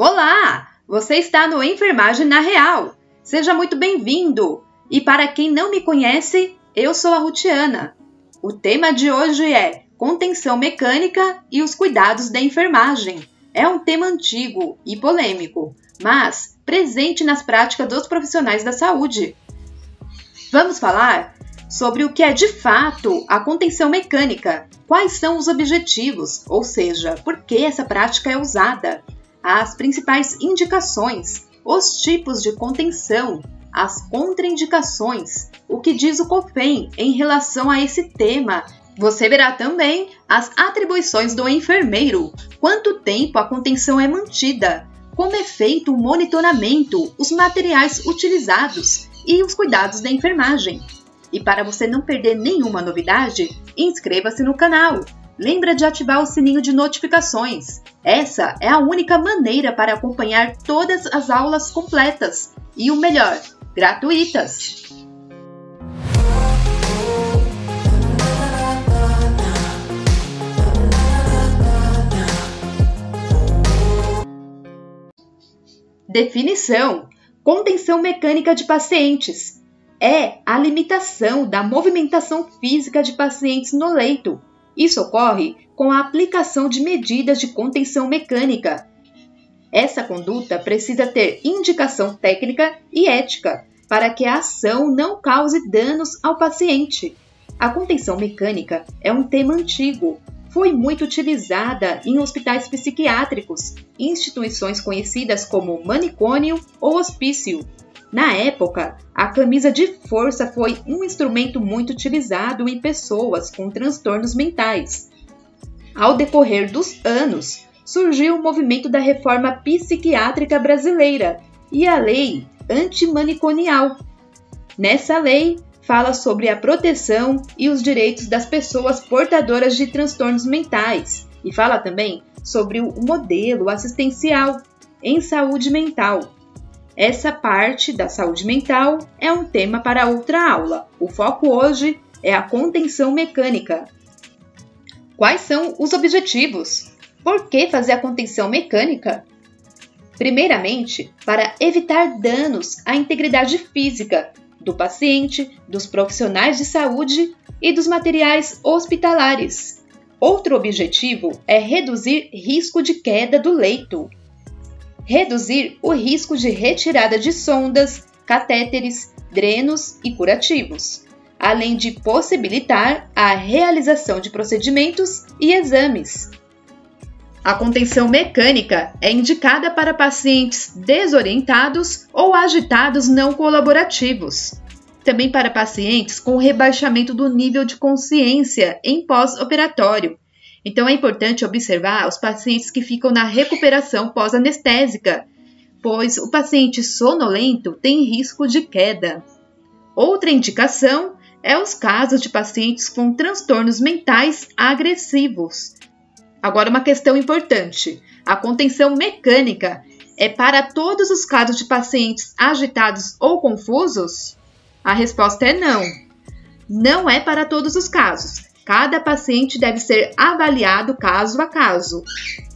Olá! Você está no Enfermagem na Real. Seja muito bem-vindo! E para quem não me conhece, eu sou a Rutiana. O tema de hoje é contenção mecânica e os cuidados da enfermagem. É um tema antigo e polêmico, mas presente nas práticas dos profissionais da saúde. Vamos falar sobre o que é de fato a contenção mecânica, quais são os objetivos, ou seja, por que essa prática é usada, as principais indicações, os tipos de contenção, as contraindicações, o que diz o COFEN em relação a esse tema. Você verá também as atribuições do enfermeiro, quanto tempo a contenção é mantida, como é feito o monitoramento, os materiais utilizados e os cuidados da enfermagem. E para você não perder nenhuma novidade, inscreva-se no canal. Lembra de ativar o sininho de notificações. Essa é a única maneira para acompanhar todas as aulas completas e o melhor, gratuitas. Definição: contenção mecânica de pacientes. É a limitação da movimentação física de pacientes no leito. Isso ocorre com a aplicação de medidas de contenção mecânica. Essa conduta precisa ter indicação técnica e ética para que a ação não cause danos ao paciente. A contenção mecânica é um tema antigo. Foi muito utilizada em hospitais psiquiátricos, instituições conhecidas como manicômio ou hospício. Na época, a camisa de força foi um instrumento muito utilizado em pessoas com transtornos mentais. Ao decorrer dos anos, surgiu o movimento da reforma psiquiátrica brasileira e a lei antimanicomial. Nessa lei, fala sobre a proteção e os direitos das pessoas portadoras de transtornos mentais e fala também sobre o modelo assistencial em saúde mental. Essa parte da saúde mental é um tema para outra aula. O foco hoje é a contenção mecânica. Quais são os objetivos? Por que fazer a contenção mecânica? Primeiramente, para evitar danos à integridade física do paciente, dos profissionais de saúde e dos materiais hospitalares. Outro objetivo é reduzir risco de queda do leito. Reduzir o risco de retirada de sondas, catéteres, drenos e curativos, além de possibilitar a realização de procedimentos e exames. A contenção mecânica é indicada para pacientes desorientados ou agitados não colaborativos. Também para pacientes com rebaixamento do nível de consciência em pós-operatório. Então é importante observar os pacientes que ficam na recuperação pós-anestésica, pois o paciente sonolento tem risco de queda. Outra indicação é os casos de pacientes com transtornos mentais agressivos. Agora, uma questão importante: a contenção mecânica é para todos os casos de pacientes agitados ou confusos? A resposta é não. Não é para todos os casos. Cada paciente deve ser avaliado caso a caso.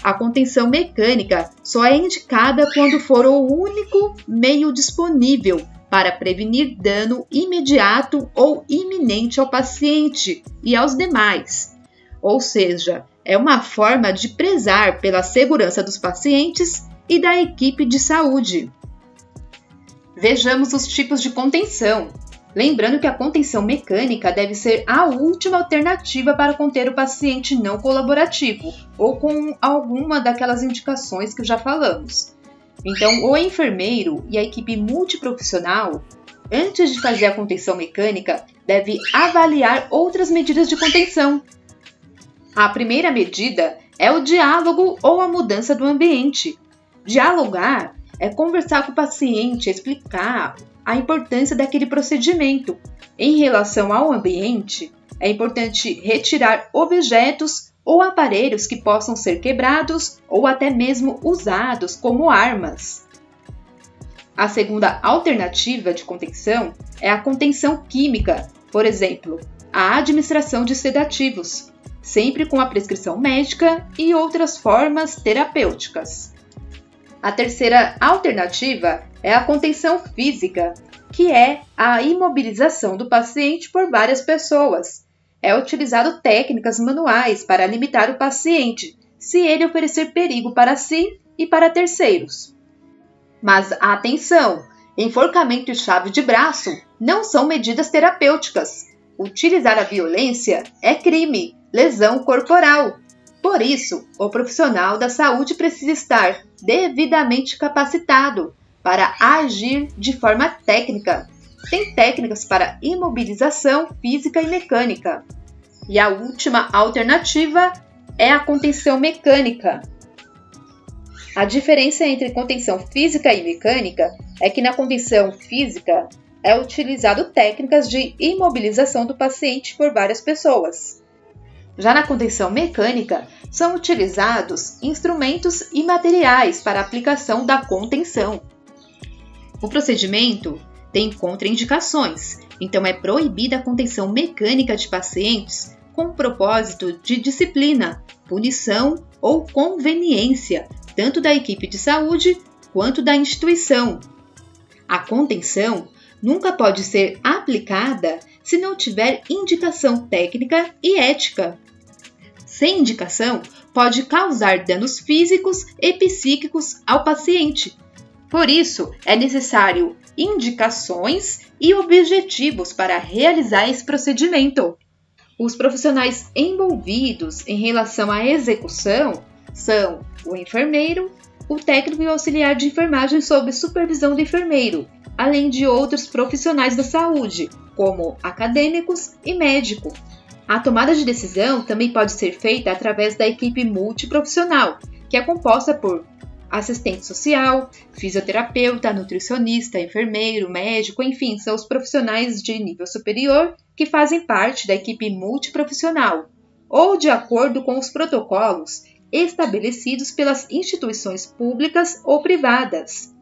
A contenção mecânica só é indicada quando for o único meio disponível para prevenir dano imediato ou iminente ao paciente e aos demais. Ou seja, é uma forma de prezar pela segurança dos pacientes e da equipe de saúde. Vejamos os tipos de contenção. Lembrando que a contenção mecânica deve ser a última alternativa para conter o paciente não colaborativo ou com alguma daquelas indicações que já falamos. Então, o enfermeiro e a equipe multiprofissional, antes de fazer a contenção mecânica, deve avaliar outras medidas de contenção. A primeira medida é o diálogo ou a mudança do ambiente. Dialogar é conversar com o paciente, explicar a importância daquele procedimento. Em relação ao ambiente, é importante retirar objetos ou aparelhos que possam ser quebrados ou até mesmo usados como armas. A segunda alternativa de contenção é a contenção química, por exemplo, a administração de sedativos, sempre com a prescrição médica e outras formas terapêuticas. A terceira alternativa é a contenção física, que é a imobilização do paciente por várias pessoas. É utilizado técnicas manuais para limitar o paciente, se ele oferecer perigo para si e para terceiros. Mas atenção! Enforcamento e chave de braço não são medidas terapêuticas. Utilizar a violência é crime, lesão corporal. Por isso, o profissional da saúde precisa estar devidamente capacitado para agir de forma técnica. Tem técnicas para imobilização física e mecânica. E a última alternativa é a contenção mecânica. A diferença entre contenção física e mecânica é que na contenção física é utilizado técnicas de imobilização do paciente por várias pessoas. Já na contenção mecânica, são utilizados instrumentos e materiais para a aplicação da contenção. O procedimento tem contraindicações, então é proibida a contenção mecânica de pacientes com propósito de disciplina, punição ou conveniência, tanto da equipe de saúde quanto da instituição. A contenção nunca pode ser aplicada se não tiver indicação técnica e ética. Sem indicação, pode causar danos físicos e psíquicos ao paciente. Por isso, é necessário indicações e objetivos para realizar esse procedimento. Os profissionais envolvidos em relação à execução são o enfermeiro, o técnico e o auxiliar de enfermagem sob supervisão do enfermeiro, além de outros profissionais da saúde, como acadêmicos e médicos. A tomada de decisão também pode ser feita através da equipe multiprofissional, que é composta por assistente social, fisioterapeuta, nutricionista, enfermeiro, médico, enfim, são os profissionais de nível superior que fazem parte da equipe multiprofissional, ou de acordo com os protocolos estabelecidos pelas instituições públicas ou privadas.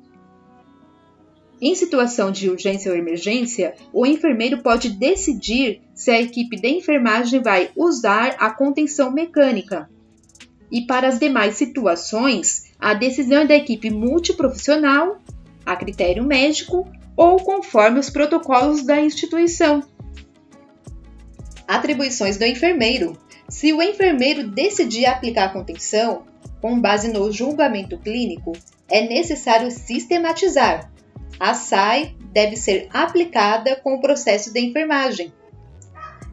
Em situação de urgência ou emergência, o enfermeiro pode decidir se a equipe de enfermagem vai usar a contenção mecânica. E para as demais situações, a decisão é da equipe multiprofissional, a critério médico ou conforme os protocolos da instituição. Atribuições do enfermeiro. Se o enfermeiro decidir aplicar a contenção, com base no julgamento clínico, é necessário sistematizar. A SAI deve ser aplicada com o processo de enfermagem.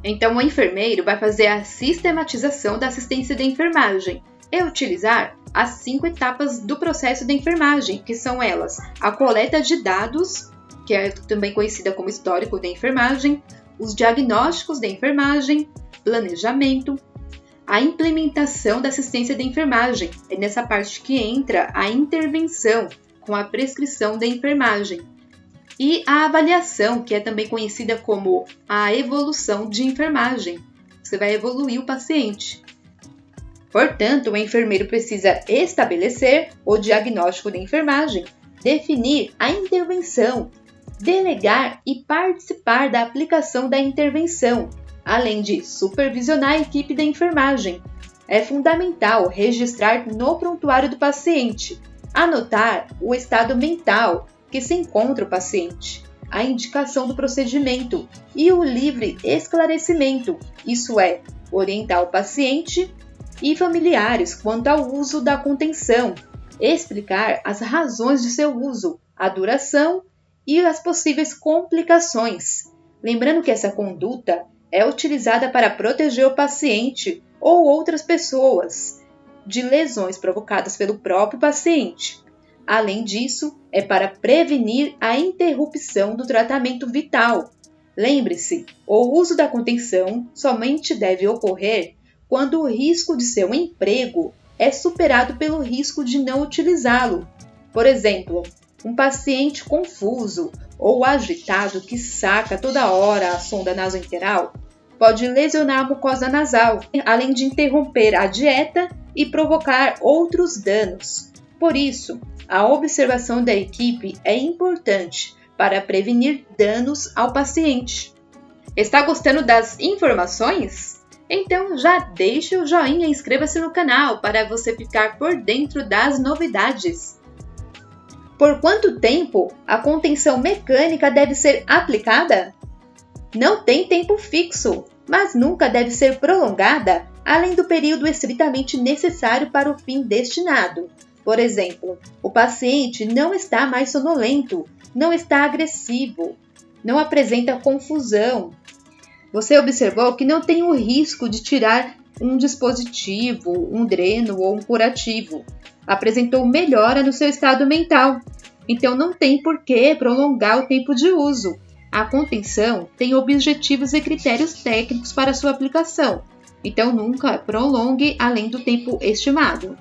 Então, o enfermeiro vai fazer a sistematização da assistência de enfermagem e utilizar as 5 etapas do processo de enfermagem, que são elas: a coleta de dados, que é também conhecida como histórico de enfermagem, os diagnósticos de enfermagem, planejamento, a implementação da assistência de enfermagem. É nessa parte que entra a intervenção com a prescrição da enfermagem. E a avaliação, que é também conhecida como a evolução de enfermagem. Você vai evoluir o paciente. Portanto, o enfermeiro precisa estabelecer o diagnóstico de enfermagem, definir a intervenção, delegar e participar da aplicação da intervenção, além de supervisionar a equipe da enfermagem. É fundamental registrar no prontuário do paciente, anotar o estado mental que se encontra o paciente, a indicação do procedimento e o livre esclarecimento, isso é, orientar o paciente e familiares quanto ao uso da contenção, explicar as razões de seu uso, a duração e as possíveis complicações. Lembrando que essa conduta é utilizada para proteger o paciente ou outras pessoas de lesões provocadas pelo próprio paciente. Além disso, é para prevenir a interrupção do tratamento vital. Lembre-se, o uso da contenção somente deve ocorrer quando o risco de seu emprego é superado pelo risco de não utilizá-lo. Por exemplo, um paciente confuso ou agitado que saca toda hora a sonda nasointeral pode lesionar a mucosa nasal, além de interromper a dieta e provocar outros danos. Por isso, a observação da equipe é importante para prevenir danos ao paciente. Está gostando das informações? Então já deixe o joinha e inscreva-se no canal para você ficar por dentro das novidades. Por quanto tempo a contenção mecânica deve ser aplicada? Não tem tempo fixo, mas nunca deve ser prolongada além do período estritamente necessário para o fim destinado. Por exemplo, o paciente não está mais sonolento, não está agressivo, não apresenta confusão. Você observou que não tem o risco de tirar um dispositivo, um dreno ou um curativo. Apresentou melhora no seu estado mental. Então não tem por que prolongar o tempo de uso. A contenção tem objetivos e critérios técnicos para sua aplicação. Então nunca prolongue além do tempo estimado.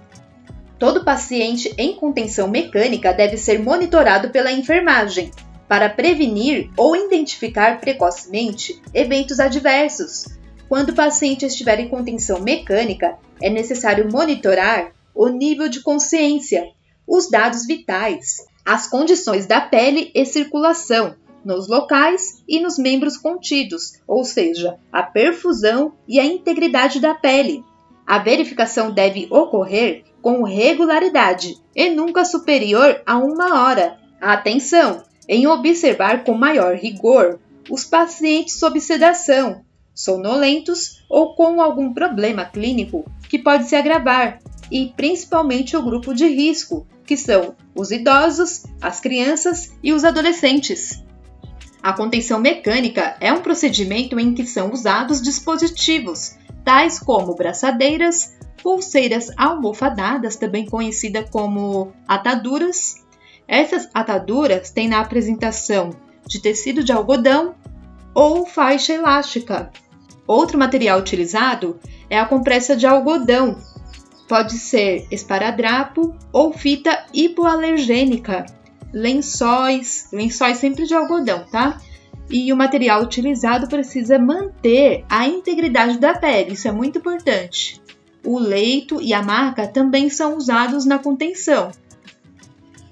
Todo paciente em contenção mecânica deve ser monitorado pela enfermagem para prevenir ou identificar precocemente eventos adversos. Quando o paciente estiver em contenção mecânica, é necessário monitorar o nível de consciência, os dados vitais, as condições da pele e circulação nos locais e nos membros contidos, ou seja, a perfusão e a integridade da pele. A verificação deve ocorrer com regularidade e nunca superior a 1 hora. Atenção! Em observar com maior rigor os pacientes sob sedação, sonolentos ou com algum problema clínico que pode se agravar, e principalmente o grupo de risco, que são os idosos, as crianças e os adolescentes. A contenção mecânica é um procedimento em que são usados dispositivos, tais como braçadeiras, pulseiras almofadadas, também conhecida como ataduras. Essas ataduras têm na apresentação de tecido de algodão ou faixa elástica. Outro material utilizado é a compressa de algodão. Pode ser esparadrapo ou fita hipoalergênica. Lençóis sempre de algodão, tá? E o material utilizado precisa manter a integridade da pele, isso é muito importante. O leito e a maca também são usados na contenção.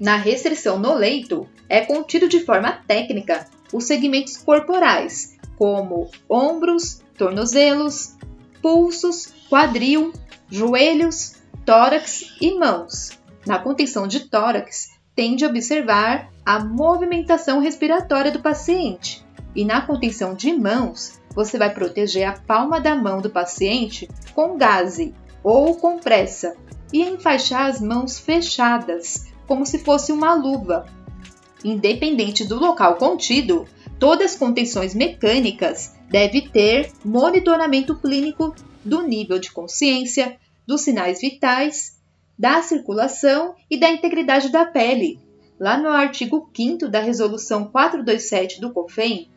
Na restrição no leito, é contido de forma técnica os segmentos corporais, como ombros, tornozelos, pulsos, quadril, joelhos, tórax e mãos. Na contenção de tórax, tende a observar a movimentação respiratória do paciente. E na contenção de mãos, você vai proteger a palma da mão do paciente com gaze ou compressa e enfaixar as mãos fechadas, como se fosse uma luva. Independente do local contido, todas as contenções mecânicas devem ter monitoramento clínico do nível de consciência, dos sinais vitais, da circulação e da integridade da pele. Lá no artigo 5º da Resolução 427 do COFEM,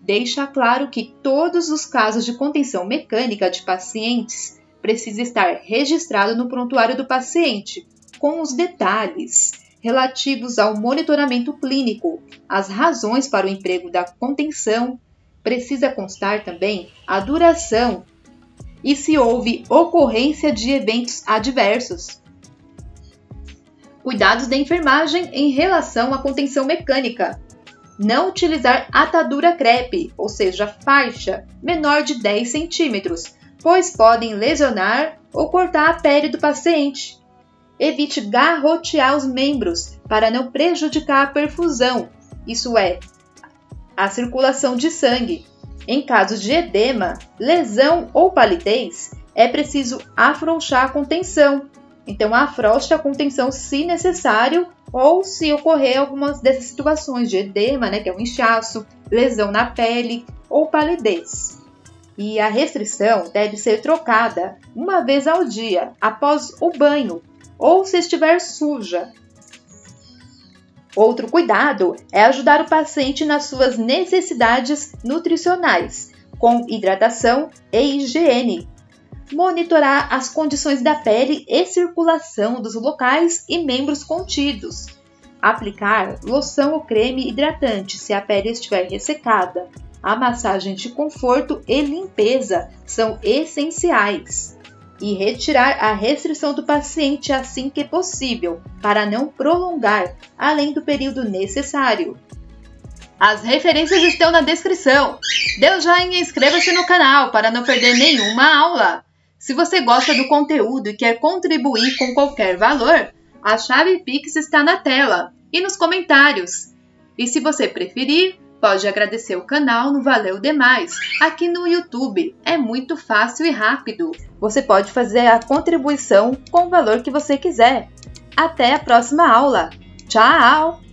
deixa claro que todos os casos de contenção mecânica de pacientes precisam estar registrados no prontuário do paciente, com os detalhes relativos ao monitoramento clínico, as razões para o emprego da contenção, precisa constar também a duração e se houve ocorrência de eventos adversos. Cuidados da enfermagem em relação à contenção mecânica. Não utilizar atadura crepe, ou seja, faixa, menor de 10 centímetros, pois podem lesionar ou cortar a pele do paciente. Evite garrotear os membros para não prejudicar a perfusão, isso é, a circulação de sangue. Em caso de edema, lesão ou palidez, é preciso afrouxar a contenção. Então, afrouxe a contenção se necessário ou se ocorrer algumas dessas situações de edema, que é um inchaço, lesão na pele ou palidez. E a restrição deve ser trocada uma vez ao dia, após o banho, ou se estiver suja. Outro cuidado é ajudar o paciente nas suas necessidades nutricionais, com hidratação e higiene. Monitorar as condições da pele e circulação dos locais e membros contidos. Aplicar loção ou creme hidratante se a pele estiver ressecada. A massagem de conforto e limpeza são essenciais. E retirar a restrição do paciente assim que possível, para não prolongar além do período necessário. As referências estão na descrição. Dê o joinha e inscreva-se no canal para não perder nenhuma aula. Se você gosta do conteúdo e quer contribuir com qualquer valor, a chave Pix está na tela. e nos comentários. E se você preferir, pode agradecer o canal no Valeu Demais, aqui no YouTube. É muito fácil e rápido. Você pode fazer a contribuição com o valor que você quiser. Até a próxima aula. Tchau!